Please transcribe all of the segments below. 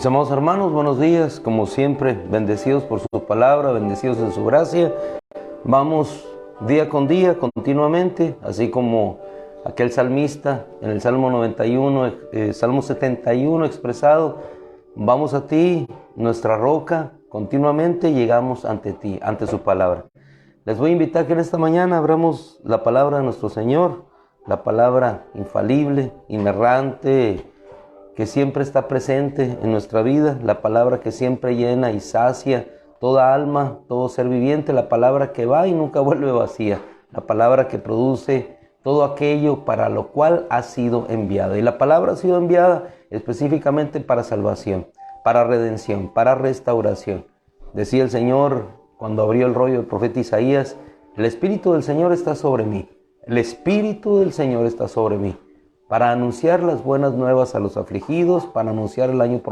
Mis amados hermanos, buenos días, como siempre, bendecidos por su palabra, bendecidos en su gracia. Vamos día con día, continuamente, así como aquel salmista en el Salmo 91, Salmo 71 expresado. Vamos a ti, nuestra roca, continuamente llegamos ante ti, ante su palabra. Les voy a invitar que en esta mañana abramos la palabra de nuestro Señor, la palabra infalible, inerrante, que siempre está presente en nuestra vida, la palabra que siempre llena y sacia toda alma, todo ser viviente, la palabra que va y nunca vuelve vacía, la palabra que produce todo aquello para lo cual ha sido enviada. Y la palabra ha sido enviada específicamente para salvación, para redención, para restauración. Decía el Señor cuando abrió el rollo del profeta Isaías: el Espíritu del Señor está sobre mí, el Espíritu del Señor está sobre mí, para anunciar las buenas nuevas a los afligidos, para anunciar el año,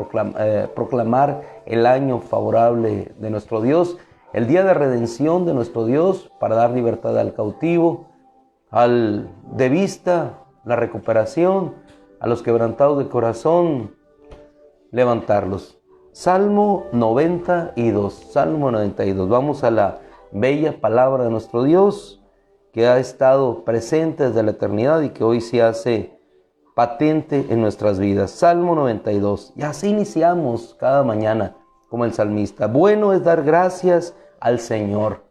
proclamar el año favorable de nuestro Dios, el día de redención de nuestro Dios, para dar libertad al cautivo, al de vista, la recuperación, a los quebrantados de corazón, levantarlos. Salmo 92, Salmo 92. Vamos a la bella palabra de nuestro Dios, que ha estado presente desde la eternidad y que hoy se hace patente en nuestras vidas. Salmo 92. Y así iniciamos cada mañana como el salmista. Bueno es dar gracias al Señor.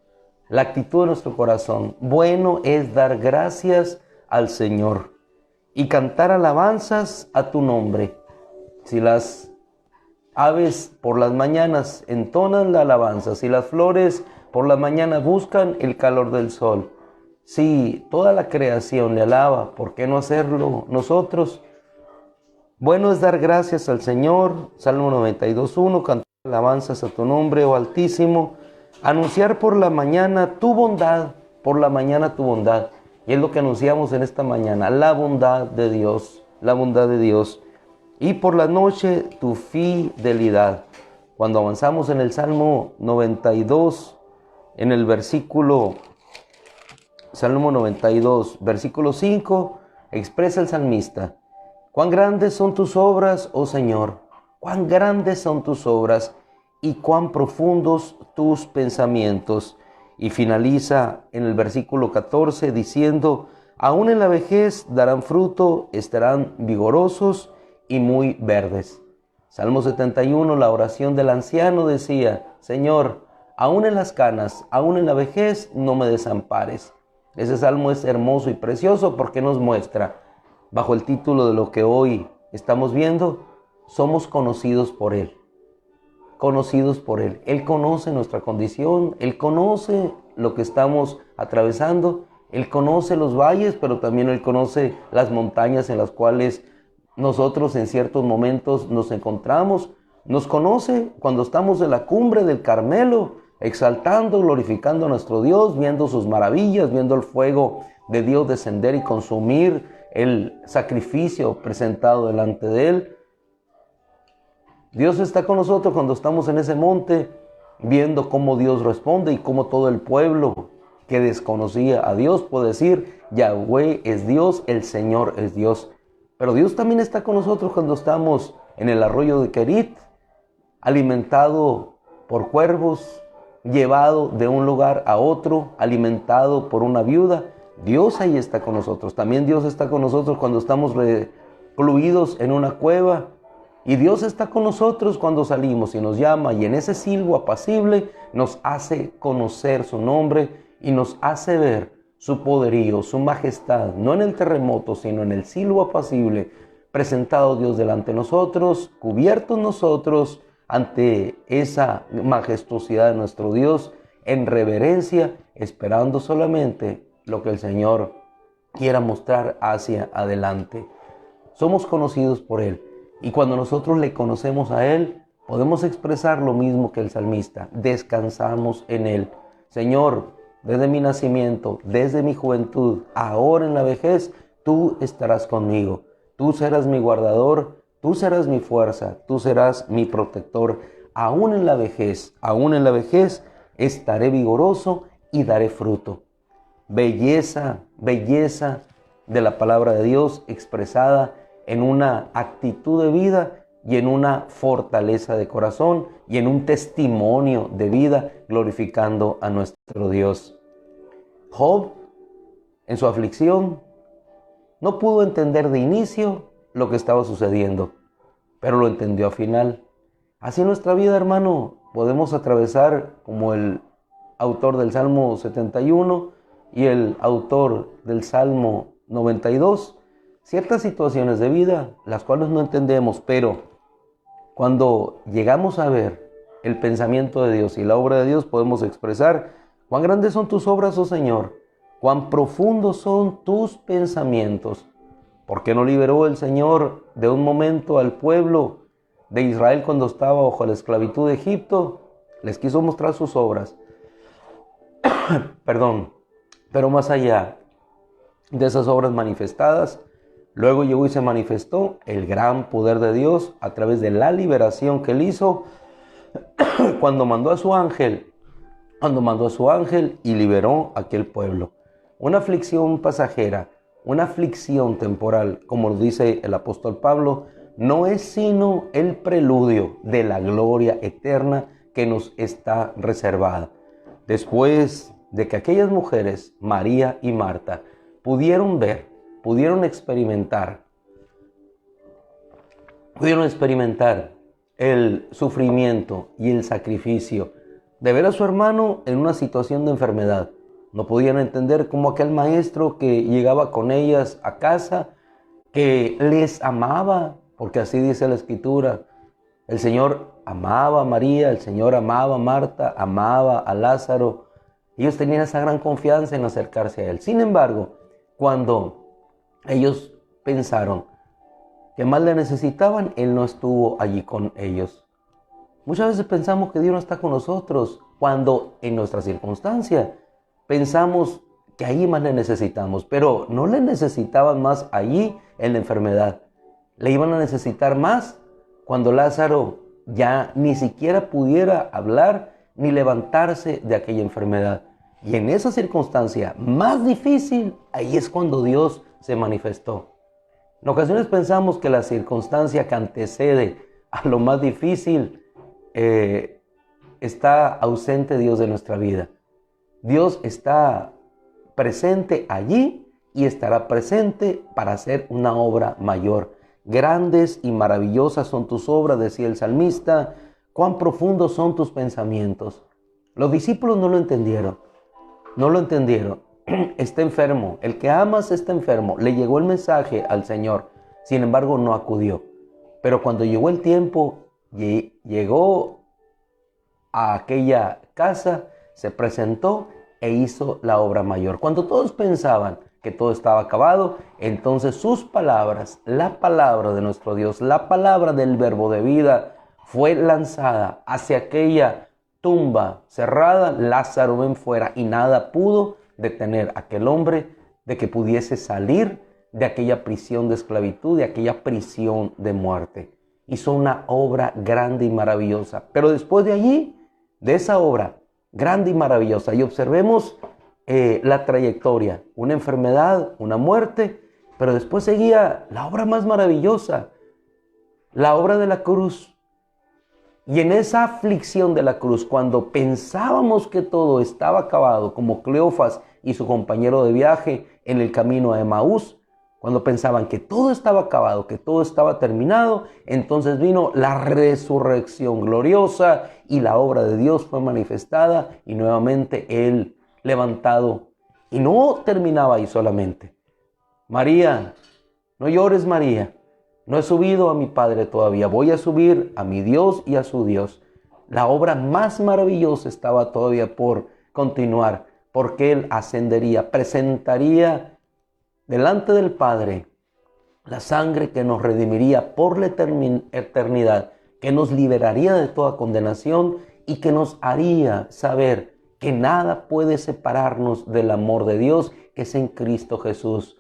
La actitud de nuestro corazón. Bueno es dar gracias al Señor y cantar alabanzas a tu nombre. Si las aves por las mañanas entonan la alabanza, si las flores por la mañana buscan el calor del sol, si toda la creación le alaba, ¿por qué no hacerlo nosotros? Bueno es dar gracias al Señor. Salmo 92:1, cantar alabanzas a tu nombre, oh Altísimo. Anunciar por la mañana tu bondad, por la mañana tu bondad. Y es lo que anunciamos en esta mañana, la bondad de Dios, la bondad de Dios. Y por la noche tu fidelidad. Cuando avanzamos en el Salmo 92, en el Salmo 92, versículo 5, expresa el salmista: cuán grandes son tus obras, oh Señor, cuán grandes son tus obras y cuán profundos tus pensamientos. Y finaliza en el versículo 14 diciendo: aún en la vejez darán fruto, estarán vigorosos y muy verdes. Salmo 71, la oración del anciano decía: Señor, aún en las canas, aún en la vejez, no me desampares. Ese salmo es hermoso y precioso porque nos muestra, bajo el título de lo que hoy estamos viendo, somos conocidos por Él. Conocidos por Él. Él conoce nuestra condición, Él conoce lo que estamos atravesando, Él conoce los valles, pero también Él conoce las montañas en las cuales nosotros en ciertos momentos nos encontramos. Nos conoce cuando estamos en la cumbre del Carmelo, exaltando, glorificando a nuestro Dios, viendo sus maravillas, viendo el fuego de Dios descender y consumir el sacrificio presentado delante de Él. Dios está con nosotros cuando estamos en ese monte, viendo cómo Dios responde y cómo todo el pueblo que desconocía a Dios puede decir: Yahweh es Dios, el Señor es Dios. Pero Dios también está con nosotros cuando estamos en el arroyo de Querit, alimentado por cuervos, llevado de un lugar a otro, alimentado por una viuda. Dios ahí está con nosotros. También Dios está con nosotros cuando estamos recluidos en una cueva. Y Dios está con nosotros cuando salimos y nos llama, y en ese silbo apacible nos hace conocer su nombre y nos hace ver su poderío, su majestad, no en el terremoto, sino en el silbo apacible, presentado Dios delante de nosotros, cubiertos nosotros ante esa majestuosidad de nuestro Dios, en reverencia, esperando solamente lo que el Señor quiera mostrar hacia adelante. Somos conocidos por Él, y cuando nosotros le conocemos a Él, podemos expresar lo mismo que el salmista: descansamos en Él. Señor, desde mi nacimiento, desde mi juventud, ahora en la vejez, tú estarás conmigo. Tú serás mi guardador, tú serás mi fuerza, tú serás mi protector. Aún en la vejez, estaré vigoroso y daré fruto. Belleza, belleza de la palabra de Dios expresada en una actitud de vida y en una fortaleza de corazón y en un testimonio de vida glorificando a nuestro Dios. Job, en su aflicción, no pudo entender de inicio lo que estaba sucediendo, pero lo entendió al final. Así en nuestra vida, hermano, podemos atravesar, como el autor del Salmo 71 y el autor del Salmo 92, ciertas situaciones de vida, las cuales no entendemos, pero cuando llegamos a ver el pensamiento de Dios y la obra de Dios, podemos expresar: cuán grandes son tus obras, oh Señor, cuán profundos son tus pensamientos. ¿Por qué no liberó el Señor de un momento al pueblo de Israel cuando estaba bajo la esclavitud de Egipto? Les quiso mostrar sus obras. Perdón. Pero más allá de esas obras manifestadas, luego llegó y se manifestó el gran poder de Dios a través de la liberación que él hizo cuando mandó a su ángel y liberó a aquel pueblo. Una aflicción pasajera, una aflicción temporal, como lo dice el apóstol Pablo, no es sino el preludio de la gloria eterna que nos está reservada. Después de que aquellas mujeres, María y Marta, pudieron ver, pudieron experimentar el sufrimiento y el sacrificio de ver a su hermano en una situación de enfermedad. No podían entender cómo aquel maestro que llegaba con ellas a casa, que les amaba, porque así dice la Escritura. El Señor amaba a María, el Señor amaba a Marta, amaba a Lázaro. Ellos tenían esa gran confianza en acercarse a Él. Sin embargo, cuando ellos pensaron que más le necesitaban, Él no estuvo allí con ellos. Muchas veces pensamos que Dios no está con nosotros, cuando en nuestra circunstancia pensamos que ahí más le necesitamos, pero no le necesitaban más allí en la enfermedad. Le iban a necesitar más cuando Lázaro ya ni siquiera pudiera hablar ni levantarse de aquella enfermedad. Y en esa circunstancia más difícil, ahí es cuando Dios se manifestó. En ocasiones pensamos que la circunstancia que antecede a lo más difícil está ausente Dios de nuestra vida. Dios está presente allí y estará presente para hacer una obra mayor. Grandes y maravillosas son tus obras, decía el salmista. Cuán profundos son tus pensamientos. Los discípulos no lo entendieron. Está enfermo. El que amas está enfermo. Le llegó el mensaje al Señor. Sin embargo, no acudió. Pero cuando llegó el tiempo, llegó a aquella casa, se presentó e hizo la obra mayor. Cuando todos pensaban que todo estaba acabado, entonces sus palabras, la palabra de nuestro Dios, la palabra del verbo de vida, fue lanzada hacia aquella tumba cerrada. Lázaro, ven fuera, y nada pudo detener a aquel hombre de que pudiese salir de aquella prisión de esclavitud, de aquella prisión de muerte. Hizo una obra grande y maravillosa. Pero después de allí, de esa obra grande y maravillosa, y observemos la trayectoria, una enfermedad, una muerte, pero después seguía la obra más maravillosa, la obra de la cruz. Y en esa aflicción de la cruz, cuando pensábamos que todo estaba acabado, como Cleofas y su compañero de viaje en el camino a Emaús, cuando pensaban que todo estaba acabado, que todo estaba terminado, entonces vino la resurrección gloriosa y la obra de Dios fue manifestada y nuevamente Él levantado. Y no terminaba ahí solamente. María, no llores, María. No he subido a mi Padre todavía. Voy a subir a mi Dios y a su Dios. La obra más maravillosa estaba todavía por continuar, porque Él ascendería, presentaría delante del Padre la sangre que nos redimiría por la eternidad, que nos liberaría de toda condenación y que nos haría saber que nada puede separarnos del amor de Dios que es en Cristo Jesús.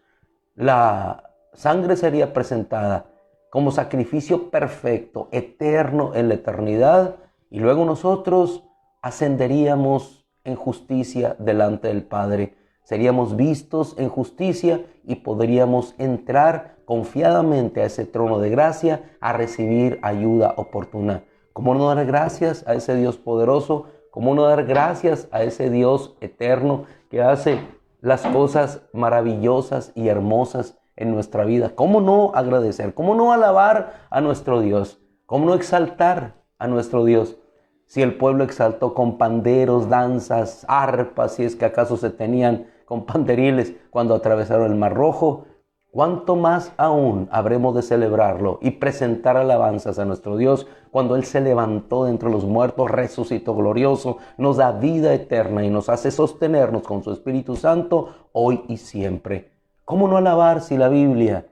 La sangre sería presentada como sacrificio perfecto, eterno en la eternidad, y luego nosotros ascenderíamos en justicia delante del Padre. seríamos vistos en justicia y podríamos entrar confiadamente a ese trono de gracia a recibir ayuda oportuna. ¿Cómo no dar gracias a ese Dios poderoso? ¿Cómo no dar gracias a ese Dios eterno que hace las cosas maravillosas y hermosas en nuestra vida? ¿Cómo no agradecer? ¿Cómo no alabar a nuestro Dios? ¿Cómo no exaltar a nuestro Dios? Si el pueblo exaltó con panderos, danzas, arpas, si es que acaso se tenían, con panderiles cuando atravesaron el Mar Rojo, ¿cuánto más aún habremos de celebrarlo y presentar alabanzas a nuestro Dios cuando Él se levantó de entre los muertos, resucitó glorioso, nos da vida eterna y nos hace sostenernos con su Espíritu Santo hoy y siempre? ¿Cómo no alabar si la Biblia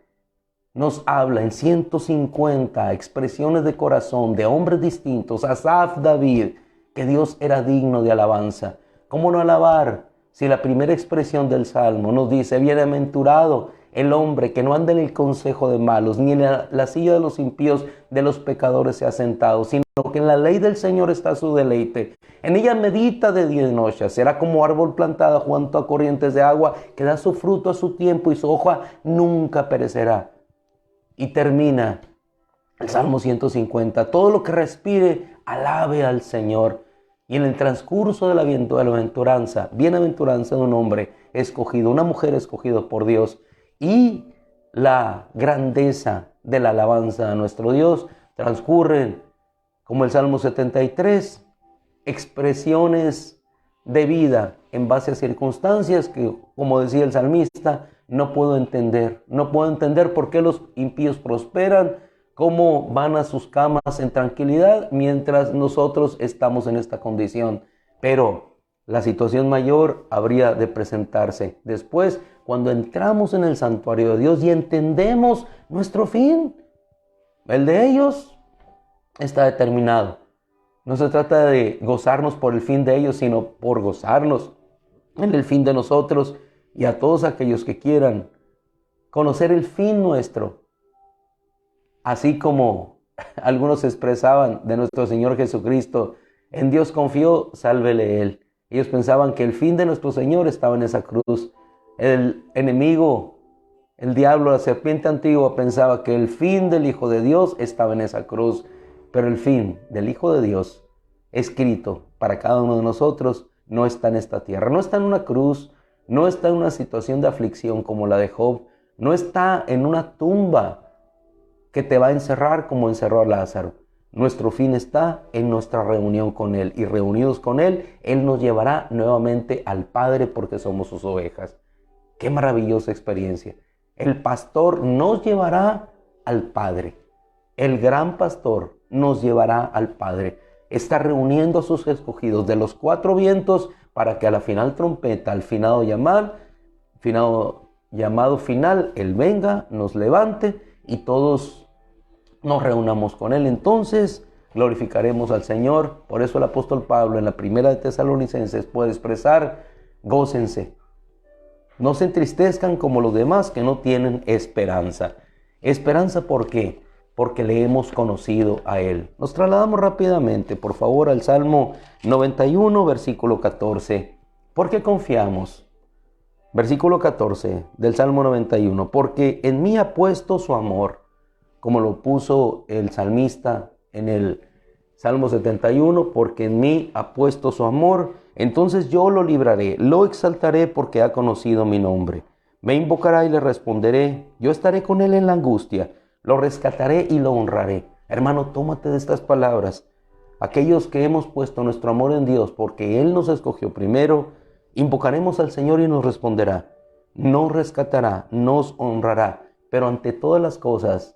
nos habla en 150 expresiones de corazón de hombres distintos, Asaf, David, que Dios era digno de alabanza? ¿Cómo no alabar si la primera expresión del Salmo nos dice: bienaventurado el hombre que no anda en el consejo de malos, ni en la silla de los impíos, de los pecadores se ha sentado, sino que en la ley del Señor está su deleite. En ella medita de día y noche. Será como árbol plantado junto a corrientes de agua, que da su fruto a su tiempo y su hoja nunca perecerá. Y termina el Salmo 150. Todo lo que respire, alabe al Señor. Y en el transcurso de la bienaventuranza de un hombre escogido, una mujer escogida por Dios, y la grandeza de la alabanza a nuestro Dios, transcurren, como el Salmo 73, expresiones de vida en base a circunstancias que, como decía el salmista, no puedo entender. No puedo entender por qué los impíos prosperan, cómo van a sus camas en tranquilidad mientras nosotros estamos en esta condición. Pero la situación mayor habría de presentarse después, cuando entramos en el santuario de Dios y entendemos nuestro fin. El de ellos está determinado. No se trata de gozarnos por el fin de ellos, sino por gozarnos en el fin de nosotros, y a todos aquellos que quieran conocer el fin nuestro. Así como algunos expresaban de nuestro Señor Jesucristo: en Dios confió, sálvele Él. Ellos pensaban que el fin de nuestro Señor estaba en esa cruz. El enemigo, el diablo, la serpiente antigua, pensaba que el fin del Hijo de Dios estaba en esa cruz. Pero el fin del Hijo de Dios, escrito para cada uno de nosotros, no está en esta tierra. No está en una cruz, no está en una situación de aflicción como la de Job, no está en una tumba que te va a encerrar como encerró a Lázaro. Nuestro fin está en nuestra reunión con Él, y reunidos con Él, Él nos llevará nuevamente al Padre porque somos sus ovejas. ¡Qué maravillosa experiencia! El pastor nos llevará al Padre. El gran pastor nos llevará al Padre. Está reuniendo a sus escogidos de los cuatro vientos para que a la final trompeta, al finado llamado final, Él venga, nos levante y todos nos reunamos con Él. Entonces glorificaremos al Señor. Por eso el apóstol Pablo en la primera de Tesalonicenses puede expresar: gócense, no se entristezcan como los demás que no tienen esperanza. ¿Esperanza por qué? Porque le hemos conocido a Él. Nos trasladamos rápidamente, por favor, al Salmo 91, versículo 14. ¿Por qué confiamos? Versículo 14 del Salmo 91. Porque en mí ha puesto su amor, como lo puso el salmista en el Salmo 71, porque en mí ha puesto su amor, entonces yo lo libraré, lo exaltaré porque ha conocido mi nombre. Me invocará y le responderé, yo estaré con él en la angustia, lo rescataré y lo honraré. Hermano, tómate de estas palabras. Aquellos que hemos puesto nuestro amor en Dios porque Él nos escogió primero, invocaremos al Señor y nos responderá, nos rescatará, nos honrará. Pero ante todas las cosas,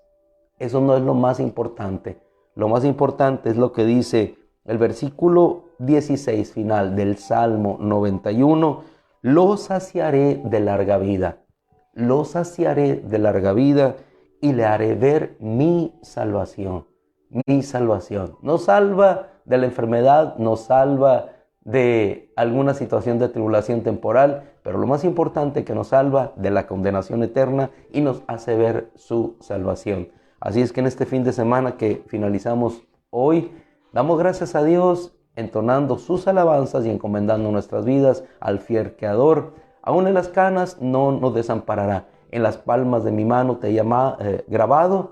eso no es lo más importante. Lo más importante es lo que dice el versículo 16 final del Salmo 91. Lo saciaré de larga vida. Lo saciaré de larga vida y le haré ver mi salvación. Mi salvación. Nos salva de la enfermedad, nos salva de alguna situación de tribulación temporal, pero lo más importante, que nos salva de la condenación eterna y nos hace ver su salvación. Así es que en este fin de semana que finalizamos hoy, damos gracias a Dios entonando sus alabanzas y encomendando nuestras vidas al fiel Creador, Aún en las canas no nos desamparará. En las palmas de mi mano te he grabado.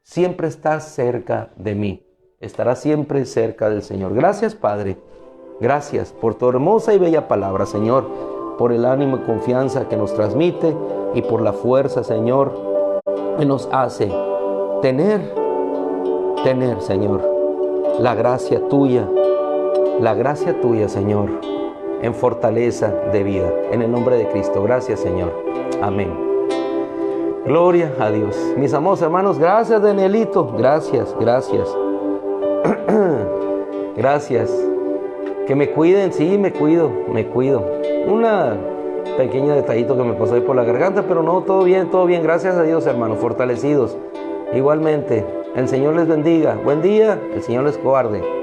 Siempre estás cerca de mí. Estarás siempre cerca del Señor. Gracias, Padre. Gracias por tu hermosa y bella palabra, Señor. Por el ánimo y confianza que nos transmite y por la fuerza, Señor, que nos hace tener, Señor, la gracia tuya, Señor, en fortaleza de vida. En el nombre de Cristo. Gracias, Señor. Amén. Gloria a Dios. Mis amados hermanos, gracias, Danielito. Gracias. Gracias. Que me cuiden, sí, me cuido. Una pequeño detallito que me pasó ahí por la garganta, pero no, todo bien. Gracias a Dios, hermanos, fortalecidos. Igualmente, el Señor les bendiga. Buen día, el Señor les guarde.